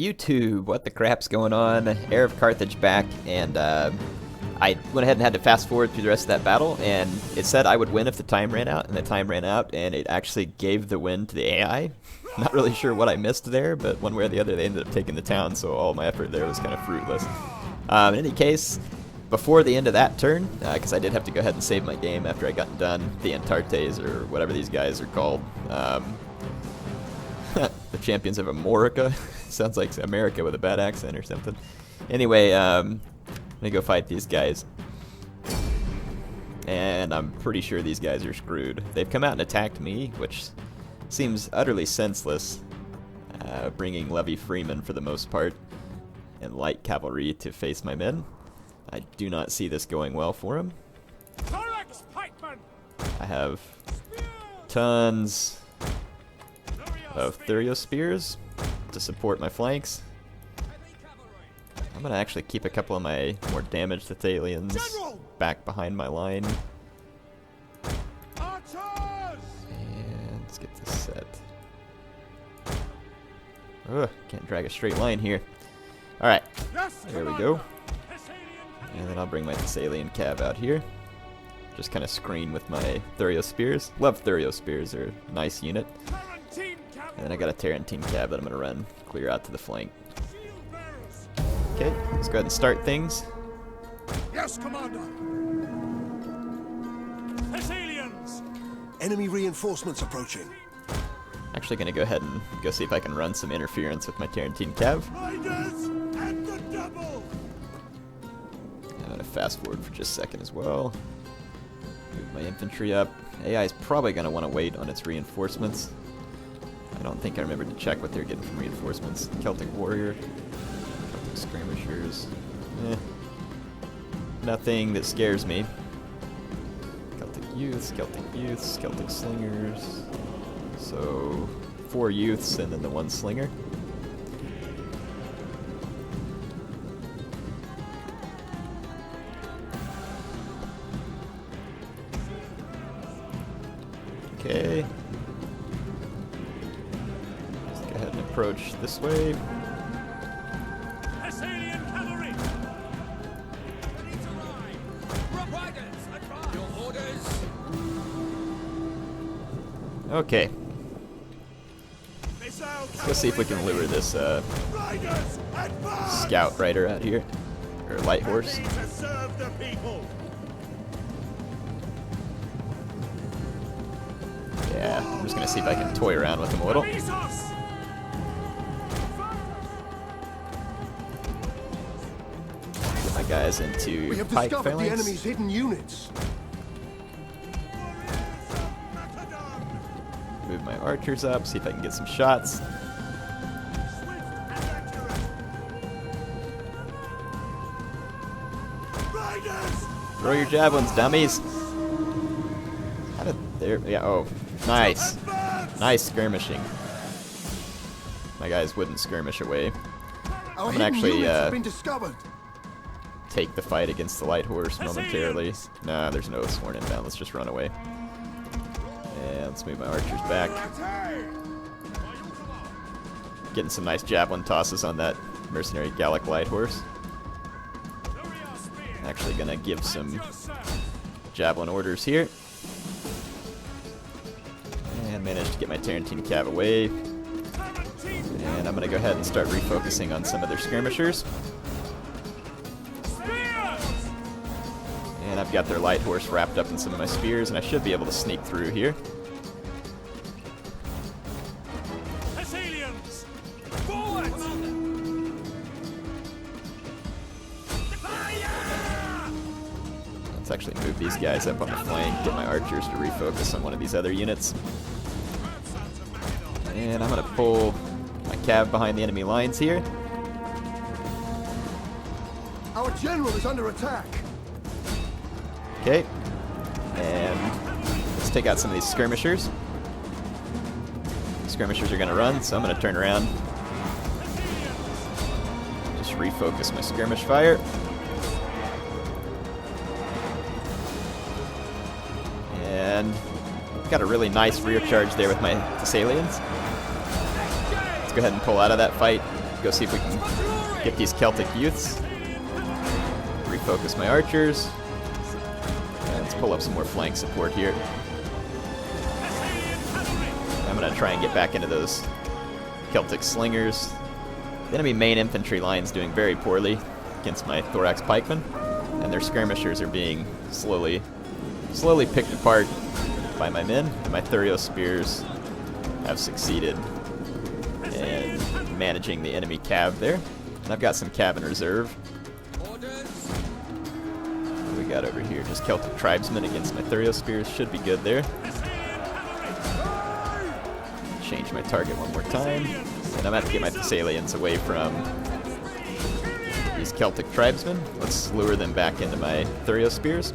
YouTube, what the crap's going on? HeirofCarthage back, and I went ahead and had to fast forward through the rest of that battle, and it said I would win if the time ran out, and the time ran out, and it actually gave the win to the AI. Not really sure what I missed there, but one way or the other they ended up taking the town, so all my effort there was kind of fruitless. In any case, before the end of that turn, because I did have to go ahead and save my game after I got done, the Antartes, or whatever these guys are called, the champions of Amorica. Sounds like America with a bad accent or something. Anyway, I'm gonna go fight these guys. And I'm pretty sure these guys are screwed. They've come out and attacked me, which seems utterly senseless, bringing Levy Freeman for the most part, and light cavalry to face my men. I do not see this going well for him. I have tons of Thurio spears to support my flanks. I'm gonna actually keep a couple of my more damaged Thessalians back behind my line. And let's get this set. Ugh, can't drag a straight line here. Alright, there we go. And then I'll bring my Thessalian cav out here. Just kind of screen with my Thurio spears. Love Thurio spears, they're a nice unit. And then I got a Tarantine cab that I'm going to run clear out to the flank. Okay, let's go ahead and start things. Yes, Commander. Thessalians. Enemy reinforcements approaching. Actually going to go ahead and go see if I can run some interference with my Tarantine cav. Riders at the double. I'm going to fast forward for just a second as well. Move my infantry up. AI is probably going to want to wait on its reinforcements. I don't think I remembered to check what they're getting from reinforcements. Celtic Warrior, Celtic Skirmishers, nothing that scares me. Celtic Youths, Celtic Slingers. So 4 Youths and then the 1 Slinger. Okay. Approach this way. Thessalian cavalry. Ready to ride. Riders, advance. Your orders. Okay. Let's go see if we can lure this scout rider out here, or light horse. To serve the people. Yeah, I'm just gonna see if I can toy around with him a little. Guys into we have pike discovered phalanx. the enemy's hidden units. Move my archers up, see if I can get some shots. Throw your javelins, dummies. How did there? Yeah. Oh, nice, nice skirmishing. My guys wouldn't skirmish away. I'm gonna actually take the fight against the light horse momentarily. Nah, there's no sworn inbound. Let's just run away. And let's move my archers back. Getting some nice javelin tosses on that mercenary Gallic light horse. Actually gonna give some javelin orders here. And managed to get my Tarantine cav away. And I'm gonna go ahead and start refocusing on some of their skirmishers. And I've got their light horse wrapped up in some of my spears, and I should be able to sneak through here. Thessalians, forward! Let's actually move these guys up on the flank, get my archers to refocus on one of these other units. And I'm going to pull my cav behind the enemy lines here. Our general is under attack. Okay, and let's take out some of these skirmishers. Skirmishers are going to run, so I'm going to turn around. Just refocus my skirmish fire. And got a really nice rear charge there with my Thessalians. Let's go ahead and pull out of that fight. Go see if we can get these Celtic youths. Refocus my archers. And let's pull up some more flank support here. I'm going to try and get back into those Celtic slingers. The enemy main infantry line's doing very poorly against my thorax pikemen, and their skirmishers are being slowly picked apart by my men. My Thurio spears have succeeded in managing the enemy cav there. And I've got some cav in reserve. What do we got over here? Just Celtic tribesmen against my Thurio spears. Should be good there. Change my target one more time. And I'm going to have to get my Thessalians away from these Celtic tribesmen. Let's lure them back into my Thurio spears.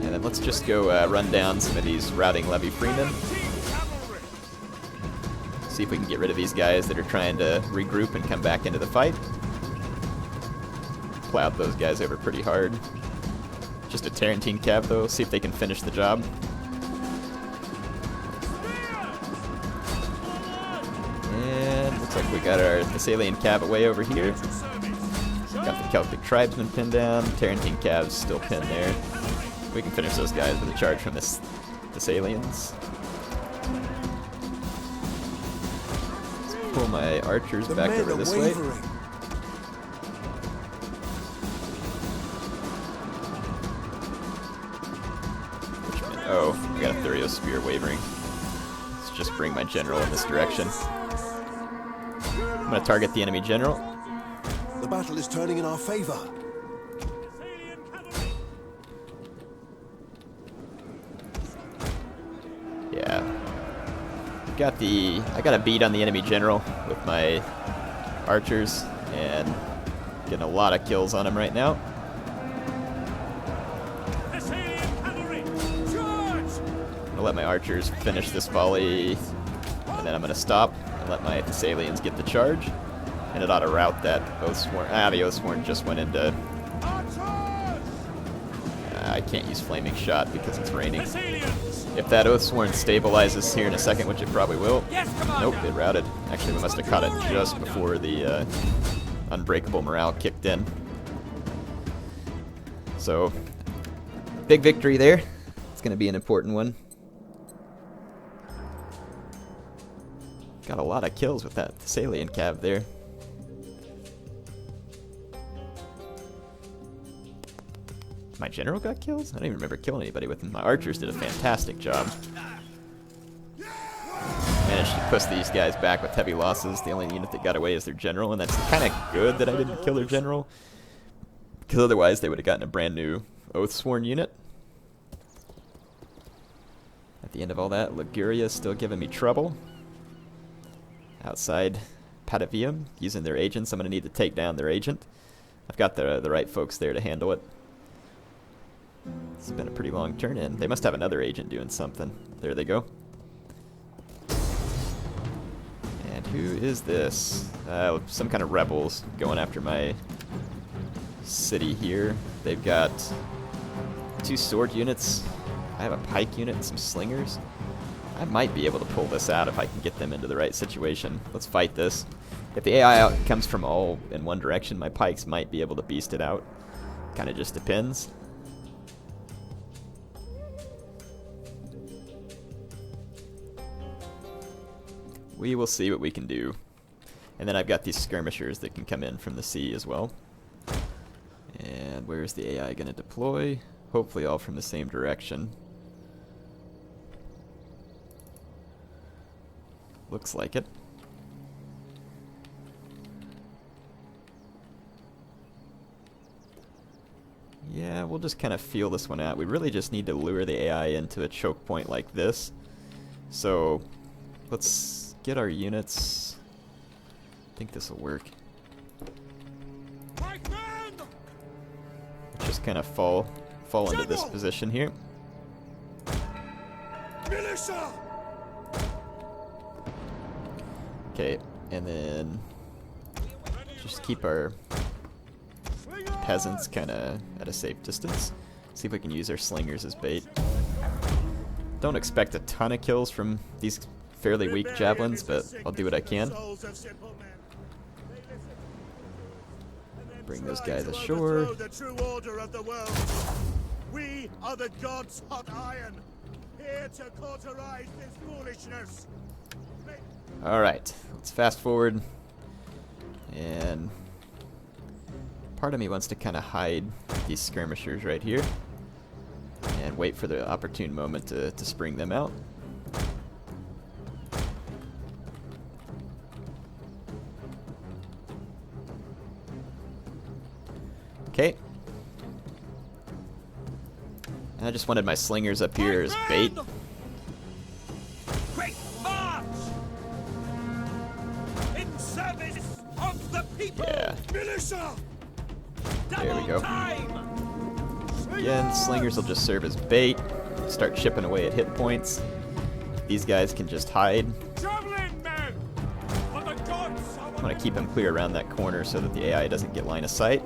And then let's just go run down some of these routing levy freemen. See if we can get rid of these guys that are trying to regroup and come back into the fight. Plowed those guys over pretty hard. Just a Tarentine cav though, see if they can finish the job. And looks like we got our Thessalian cav away over here. Got the Celtic tribesmen pinned down, Tarentine cavs still pinned there. We can finish those guys with a charge from the Thessalians. Let's pull my archers back over this way. Oh, I got a Thurio spear wavering. Let's just bring my general in this direction. I'm going to target the enemy general. The battle is turning in our favor. Yeah. I got a beat on the enemy general with my archers and getting a lot of kills on him right now. I'm gonna let my archers finish this volley, and then I'm gonna stop and let my Thessalians get the charge, and it ought to rout that Oathsworn. The Oathsworn just went into. I can't use Flaming Shot because it's raining. If that Oathsworn stabilizes here in a second, which it probably will. Nope, it routed. Actually, we must have caught it just before the unbreakable morale kicked in. So, big victory there. It's gonna be an important one. Got a lot of kills with that Thessalian cav there. My general got kills? I don't even remember killing anybody with him. My archers did a fantastic job. Managed to push these guys back with heavy losses. The only unit that got away is their general, and that's kind of good that I didn't kill their general, because otherwise they would have gotten a brand new Oathsworn unit. At the end of all that, Liguria is still giving me trouble. Outside Patavium, using their agents. I'm going to need to take down their agent. I've got the right folks there to handle it. It's been a pretty long turn in. They must have another agent doing something. There they go. And who is this? Some kind of rebels going after my city here. They've got 2 sword units. I have a pike unit and some slingers. I might be able to pull this out if I can get them into the right situation. Let's fight this. If the AI comes from all in one direction, my pikes might be able to beast it out. Kind of just depends. We will see what we can do. And then I've got these skirmishers that can come in from the sea as well. And where's the AI going to deploy? Hopefully all from the same direction. Looks like it. Yeah, we'll just kind of feel this one out. We really just need to lure the AI into a choke point like this. So let's get our units. I think this will work. Just kind of fall into this position here. Okay, and then just keep our peasants kind of at a safe distance. See if we can use our slingers as bait. Don't expect a ton of kills from these fairly weak javelins, but I'll do what I can. Bring those guys ashore. We are the gods' hot iron, here to cauterize this foolishness. Alright, let's fast forward. And part of me wants to kind of hide these skirmishers right here and wait for the opportune moment to spring them out. Okay. I just wanted my slingers up here as bait. Quick march! In service of the people! Yeah. Militia! There we go. Time! Again, slingers will just serve as bait. Start chipping away at hit points. These guys can just hide. Javelin men! For the gods of I want to keep them clear around that corner so that the AI doesn't get line of sight.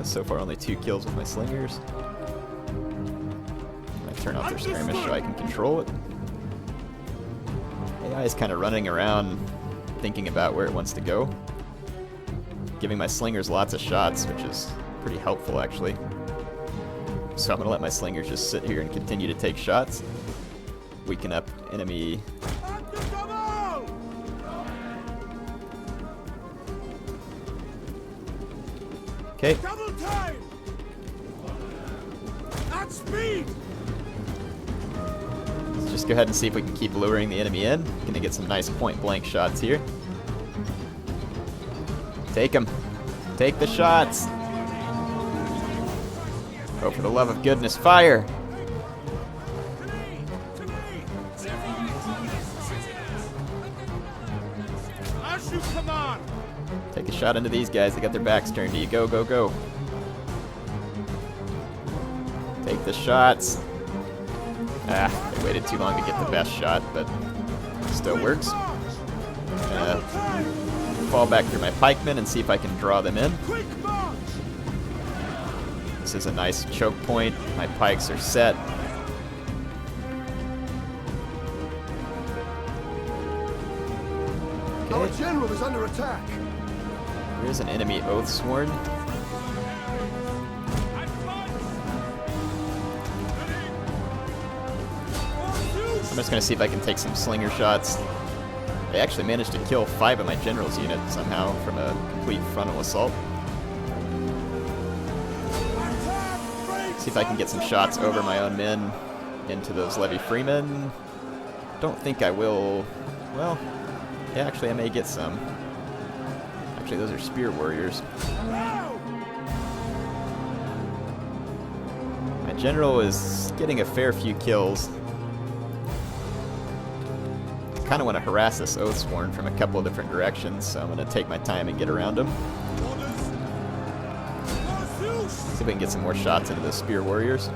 So far only 2 kills with my slingers. I turn off their skirmish so I can control it. AI is kind of running around thinking about where it wants to go. Giving my slingers lots of shots, which is pretty helpful actually. So I'm going to let my slingers just sit here and continue to take shots. Weaken up enemy. Okay. double time! At speed! Let's just go ahead and see if we can keep luring the enemy in. Gonna get some nice point blank shots here. Take them. Take the shots. Oh, for the love of goodness, fire! As you command! Take a shot into these guys. They got their backs turned to you. Go, go, go. Take the shots. Ah, they waited too long to get the best shot, but still works. Fall back through my pikemen and see if I can draw them in. Quick march! This is a nice choke point. My pikes are set. Our Okay. general is under attack. Here's an enemy Oathsworn. I'm just going to see if I can take some slinger shots. They actually managed to kill 5 of my general's unit somehow from a complete frontal assault. See if I can get some shots over my own men into those levy freemen. Don't think I will. Well, yeah, actually I may get some. Actually, those are spear warriors. My general is getting a fair few kills. I kind of want to harass this Oathsworn from a couple of different directions, so I'm going to take my time and get around him. See if we can get some more shots into the spear warriors,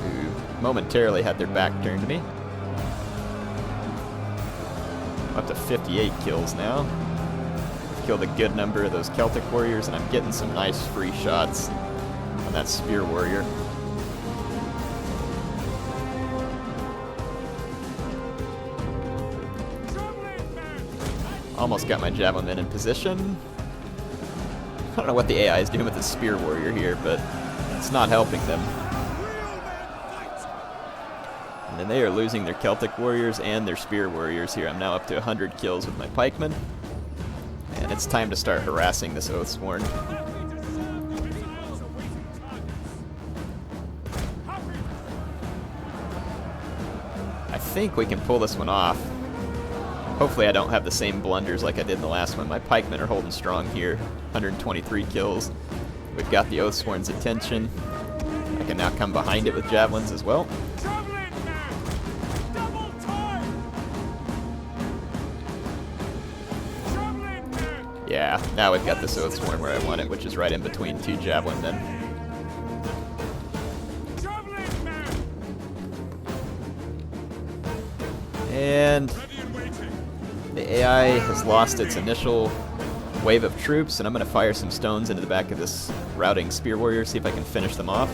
who momentarily had their back turned to me. I'm up to 58 kills now. Killed a good number of those Celtic warriors, and I'm getting some nice free shots on that spear warrior. Almost got my javelin men in position. I don't know what the AI is doing with the spear warrior here, but it's not helping them. And then they are losing their Celtic warriors and their spear warriors here. I'm now up to 100 kills with my pikemen. And it's time to start harassing this Oathsworn. I think we can pull this one off. Hopefully I don't have the same blunders like I did in the last one. My pikemen are holding strong here. 123 kills. We've got the Oathsworn's attention. I can now come behind it with javelins as well. Yeah, now we've got this Oathsworn where I want it, which is right in between 2 javelin men. And the AI has lost its initial wave of troops, and I'm going to fire some stones into the back of this routing spear warrior, see if I can finish them off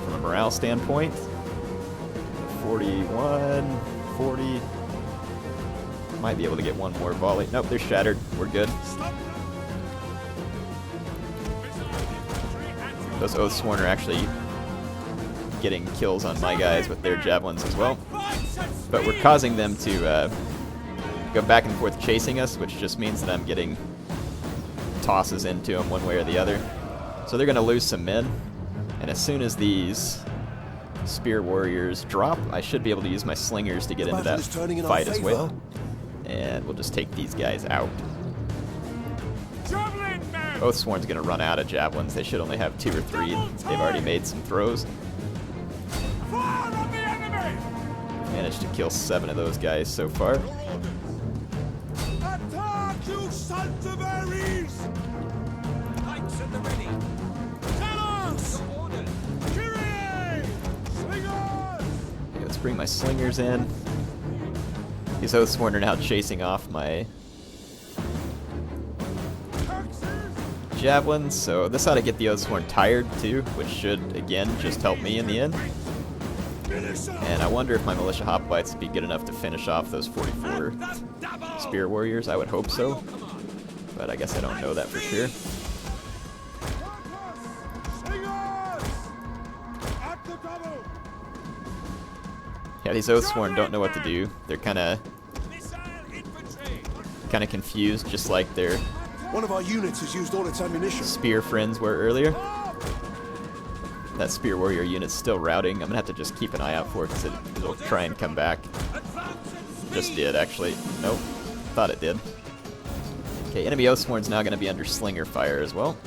from a morale standpoint. 41, 40. Might be able to get one more volley. Nope, they're shattered. We're good. Those Oathsworn are actually getting kills on my guys with their javelins as well. But we're causing them to go back and forth chasing us, which just means that I'm getting tosses into them one way or the other. So they're going to lose some men. And as soon as these spear warriors drop, I should be able to use my slingers to get into that fight as well. And we'll just take these guys out. Oathsworn's going to run out of javelins. They should only have 2 or 3. They've already made some throws. Managed to kill 7 of those guys so far. Attack, you sons of Ares! Pikes at the ready. Talos! Kyrie! Slingers! Okay, let's bring my slingers in. These Oathsworn are now chasing off my javelins, so this ought to get the Oathsworn tired too, which should, again, just help me in the end. And I wonder if my militia hoplites would be good enough to finish off those 44 spear warriors. I would hope so, but I guess I don't know that for sure. Yeah, these Oathsworn don't know what to do. They're kind of confused, just like their One of our units has used all its ammunition. spear friends were earlier. That spear warrior unit's still routing. I'm gonna have to just keep an eye out for it because it'll try and come back. Just did, actually. Nope. Thought it did. Okay, enemy Oathsworn's now gonna be under slinger fire as well.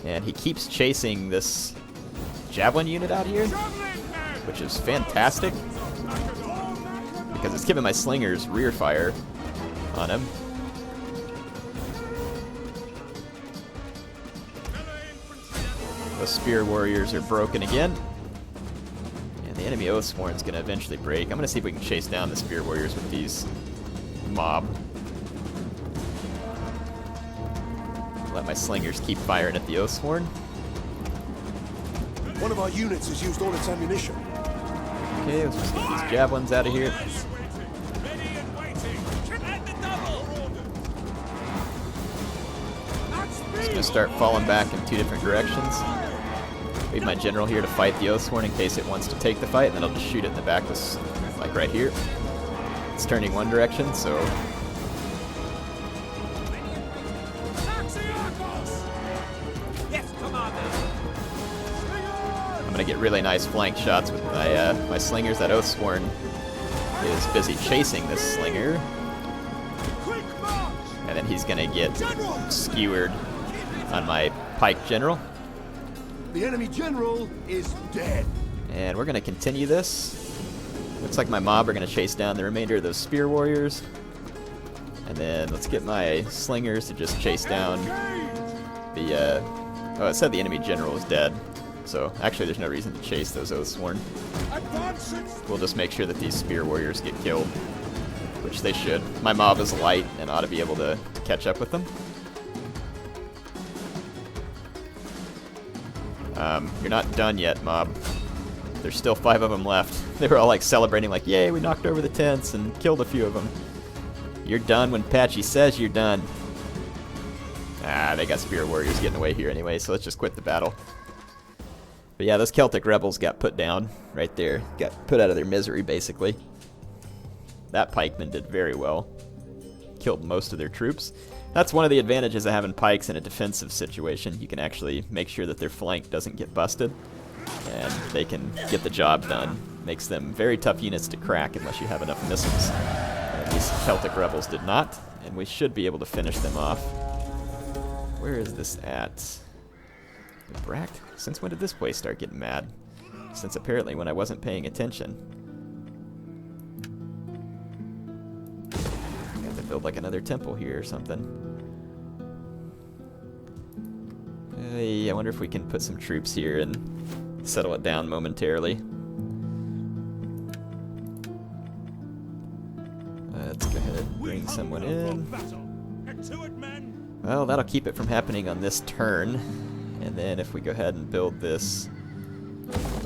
And he keeps chasing this javelin unit out here, which is fantastic because it's giving my slingers rear fire on him. Those spear warriors are broken again. And the enemy Oathsworn's going to eventually break. I'm going to see if we can chase down the spear warriors with these mob. Let my slingers keep firing at the Oathsworn. One of our units has used all its ammunition. Okay, let's just get these javelins out of here. Just going to start falling back in 2 different directions. Leave my general here to fight the Oathsworn in case it wants to take the fight, and then I'll just shoot it in the back, like right here. It's turning one direction, so I'm going to get really nice flank shots with my slingers. That Oathsworn is busy chasing this slinger. And then he's going to get skewered on my pike general. The enemy general is dead. And we're going to continue this. Looks like my mob are going to chase down the remainder of those spear warriors. And then let's get my slingers to just chase down the... oh, it said the enemy general is dead. So actually there's no reason to chase those Oathsworn. We'll just make sure that these spear warriors get killed, which they should. My mob is light and ought to be able to catch up with them. You're not done yet, mob. There's still 5 of them left. They were all like celebrating like, yay, we knocked over the tents and killed a few of them. You're done when Patchy says you're done. Ah, they got spear warriors getting away here anyway, so let's just quit the battle. But yeah, those Celtic rebels got put down right there. Got put out of their misery, basically. That pikeman did very well. Killed most of their troops. That's one of the advantages of having pikes in a defensive situation. You can actually make sure that their flank doesn't get busted, and they can get the job done. Makes them very tough units to crack unless you have enough missiles. And these Celtic rebels did not, and we should be able to finish them off. Where is this at? Bract? Since when did this place start getting mad? Since apparently when I wasn't paying attention. Got to build like another temple here or something. I wonder if we can put some troops here and settle it down momentarily. Let's bring someone in. Battle. Get to it, men. Well, that'll keep it from happening on this turn. And then if we go ahead and build this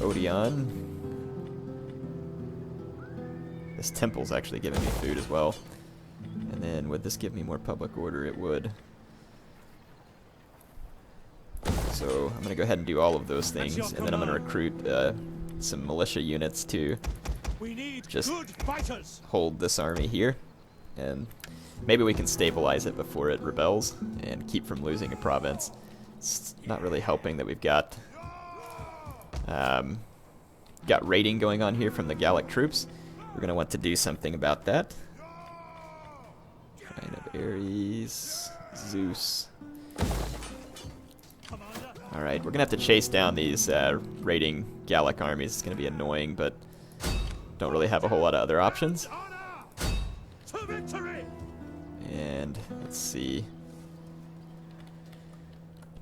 Odeon. This temple's actually giving me food as well. And then would this give me more public order? It would. So I'm going to go ahead and do all of those things. And then I'm going to recruit some militia units to just hold this army here. And maybe we can stabilize it before it rebels and keep from losing a province. It's not really helping that we've got raiding going on here from the Gallic troops. We're going to want to do something about that. Shrine of Ares, Zeus. Alright, we're going to have to chase down these raiding Gallic armies. It's going to be annoying, but don't really have a whole lot of other options. And let's see.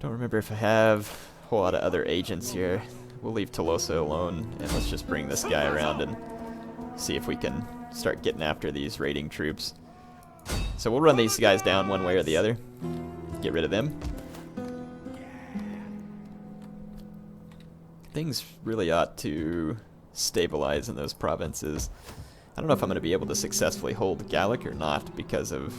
Don't remember if I have a whole lot of other agents here. We'll leave Tolosa alone, and let's just bring this guy around and see if we can start getting after these raiding troops. So we'll run these guys down one way or the other. Get rid of them. Things really ought to stabilize in those provinces. I don't know if I'm going to be able to successfully hold Gallic or not because of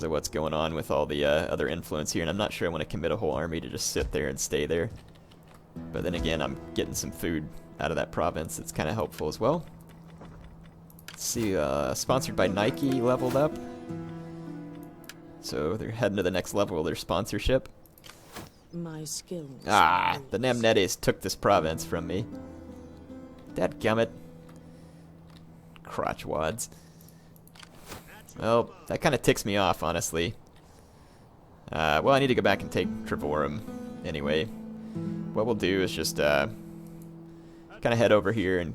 what's going on with all the other influence here, and I'm not sure I want to commit a whole army to just sit there and stay there. But then again, I'm getting some food out of that province. It's kind of helpful as well. Let's see, sponsored by Nike leveled up. So they're heading to the next level of their sponsorship. My skills. The Nemetocenna took this province from me. Dadgummit. Crotchwads. Well, that kind of ticks me off, honestly. Well, I need to go back and take Trevorum anyway. What we'll do is just kind of head over here and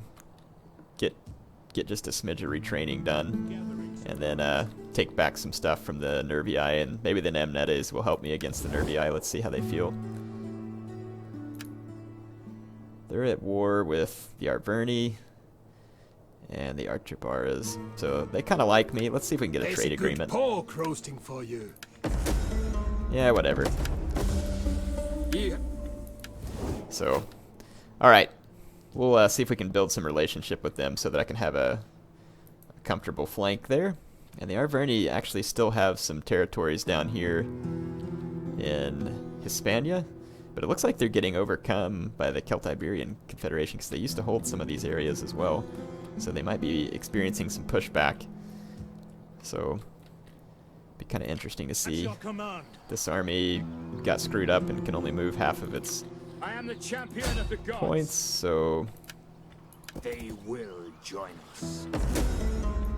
get just a smidge of retraining done, and then take back some stuff from the Nervii, and maybe the Nemetocenna will help me against the Nervii. Let's see how they feel. They're at war with the Arverni and the Archabaras, so they kind of like me. Let's see if we can get a trade agreement. Pork roasting for you. Yeah, whatever. Yeah. So, alright. We'll see if we can build some relationship with them so that I can have a comfortable flank there. And the Arverni actually still have some territories down here in Hispania, but it looks like they're getting overcome by the Celtiberian Confederation because they used to hold some of these areas as well. So they might be experiencing some pushback. So, be kind of interesting to see. This army got screwed up and can only move half of its I am the champion of the gods. points, so They will join us.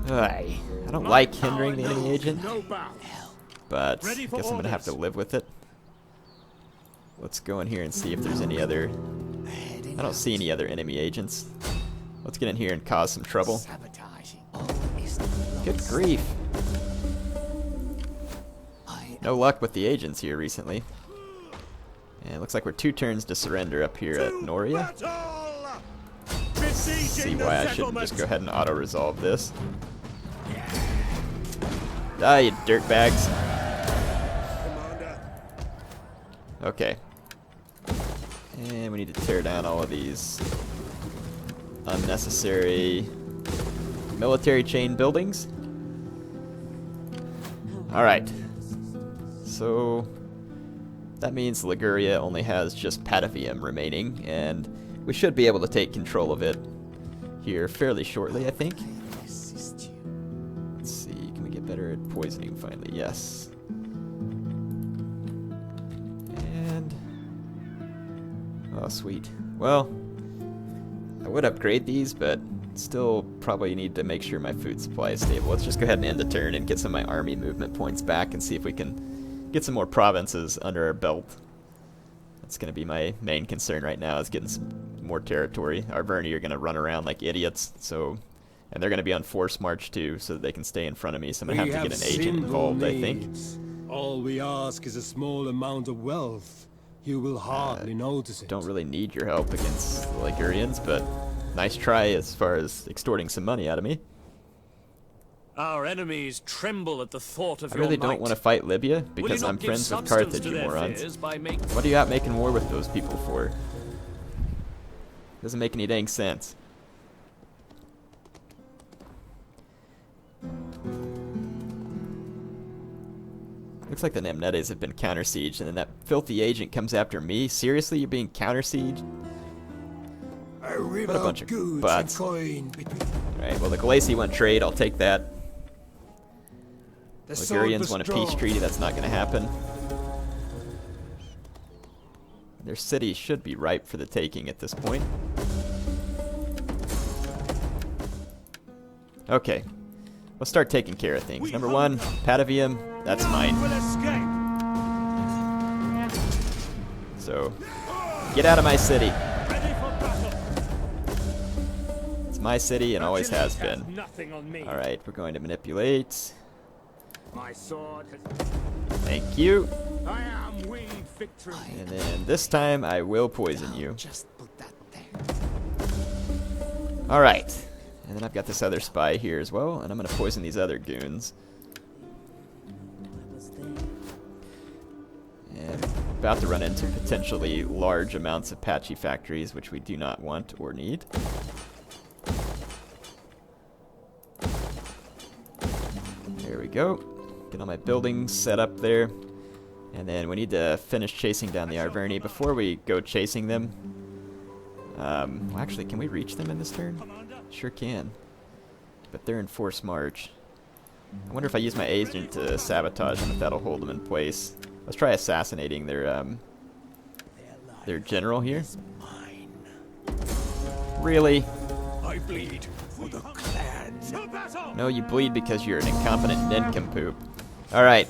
I don't like hindering the enemy agent, No bow. but I Ready guess for I'm going to have to orders. live with it. Let's go in here and see if there's any other... I don't see any other enemy agents. Let's get in here and cause some trouble. Good grief. No luck with the agents here recently. And it looks like we're 2 turns to surrender up here at Noria. See why I should just go ahead and auto-resolve this. Ah, you dirtbags. Okay. And we need to tear down all of these unnecessary military chain buildings. Alright. So that means Liguria only has just Patavium remaining, and we should be able to take control of it here fairly shortly, I think. Let's see, can we get better at poisoning finally? Yes. And... oh, sweet. Well, I would upgrade these, but still probably need to make sure my food supply is stable. Let's just go ahead and end the turn and get some of my army movement points back and see if we can get some more provinces under our belt. That's going to be my main concern right now, is getting some more territory. Our Arverni are going to run around like idiots, so, and they're going to be on force march too, so that they can stay in front of me. So I'm going to have to get an agent involved, I think. All we ask is a small amount of wealth. You will hardly notice it. Don't really need your help against the Ligurians, but nice try as far as extorting some money out of me. Our enemies tremble at the thought of I your really might. don't want to fight Libya Will you because not I'm give friends with substance Carthage, to you their morons. fears by What are you out making war with those people for? Doesn't make any dang sense. Looks like the Nemetocenna have been counter-sieged, and then that filthy agent comes after me. Seriously, you're being counter-sieged? A river What a bunch of goods butts. and coin between Alright, well the Galati want trade, I'll take that. the sword Ligurians was want a drawn. peace treaty, that's not going to happen. Their city should be ripe for the taking at this point. Okay, let's start taking care of things. Number one, Patavium, that's mine. Will escape. So, get out of my city. Ready for battle. It's my city and always has Achilles been. Nothing on me. Alright, we're going to manipulate. My sword has. Thank you. I am winged victory. And then this time I will poison you. Just put that there. Alright. And then I've got this other spy here as well, and I'm going to poison these other goons. I was there. And about to run into potentially large amounts of patchy factories, which we do not want or need. There we go. Get all my buildings set up there. And then we need to finish chasing down the Arverni. Before we go chasing them, well, actually, can we reach them in this turn? Sure can. But they're in forced march. I wonder if I use my agent to sabotage them, if that'll hold them in place. Let's try assassinating their general here. Really? I bleed for the clan. To battle. No, you bleed because you're an incompetent nincompoop. Alright.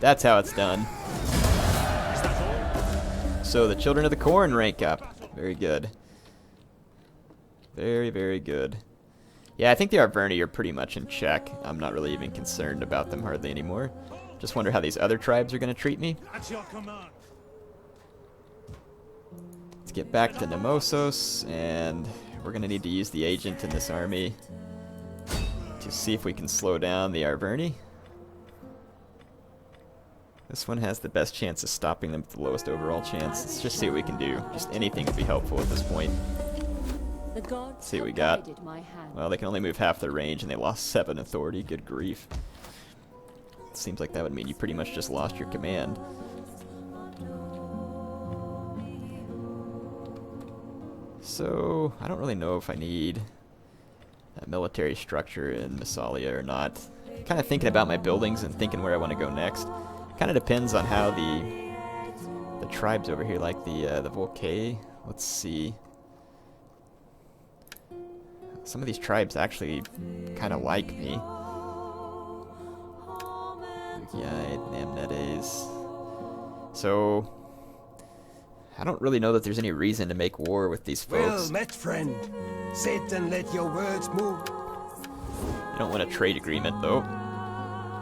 That's how it's done. So the Children of the Corn rank up. Very good. Very, very good. Yeah, I think the Arverni are pretty much in check. I'm not really even concerned about them hardly anymore. Just wonder how these other tribes are going to treat me. At your command. Let's get back to Nemosos, and we're going to need to use the agent in this army to see if we can slow down the Arverni. This one has the best chance of stopping them with the lowest overall chance. Let's just see what we can do. Just anything would be helpful at this point. The gods See what we have got. guided my hand. Well, they can only move half their range, and they lost 7 authority. Good grief. Seems like that would mean you pretty much just lost your command. So, I don't really know if I need a military structure in Massalia or not. Kind of thinking about my buildings and thinking where I want to go next. Kind of depends on how the tribes over here, like the Volcae. Let's see. Some of these tribes actually kind of like me. Yeah, Namnetes. So, I don't really know that there's any reason to make war with these folks. Well met, friend. Sit and let your words move. You don't want a trade agreement, though,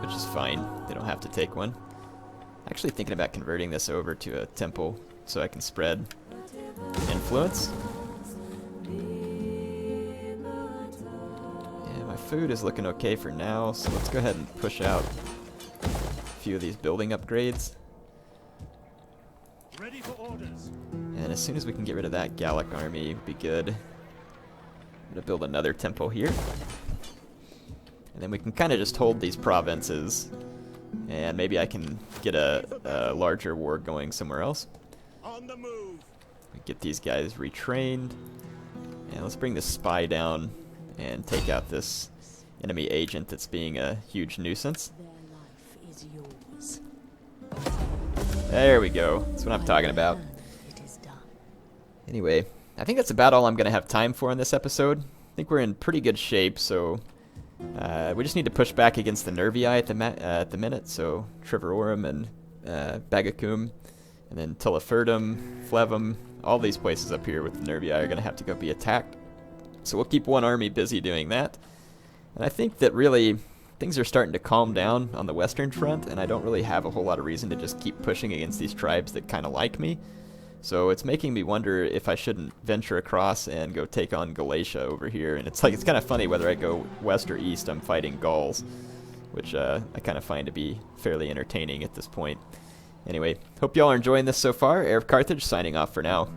which is fine. They don't have to take one. Actually thinking about converting this over to a temple so I can spread influence. Yeah, my food is looking okay for now, so let's go ahead and push out a few of these building upgrades. Ready for orders. And as soon as we can get rid of that Gallic army, it'd be good. I'm gonna build another temple here. And then we can kind of just hold these provinces. And maybe I can get a larger war going somewhere else. On the move. Get these guys retrained. And let's bring this spy down and take out this enemy agent that's being a huge nuisance. Their life is yours. There we go. That's what I'm talking about. It is done. Anyway, I think that's about all I'm going to have time for in this episode. I think we're in pretty good shape, so we just need to push back against the Nervii at the minute. So Trevorum and Bagacum, and then Tilliferdum, Flevum, all these places up here with the Nervii are going to have to go be attacked. So we'll keep one army busy doing that. And I think that really things are starting to calm down on the western front, and I don't really have a whole lot of reason to just keep pushing against these tribes that kind of like me. So it's making me wonder if I shouldn't venture across and go take on Galatia over here. And it's like, it's kind of funny whether I go west or east, I'm fighting Gauls, which I kind of find to be fairly entertaining at this point. Anyway, hope y'all are enjoying this so far. Heir of Carthage signing off for now.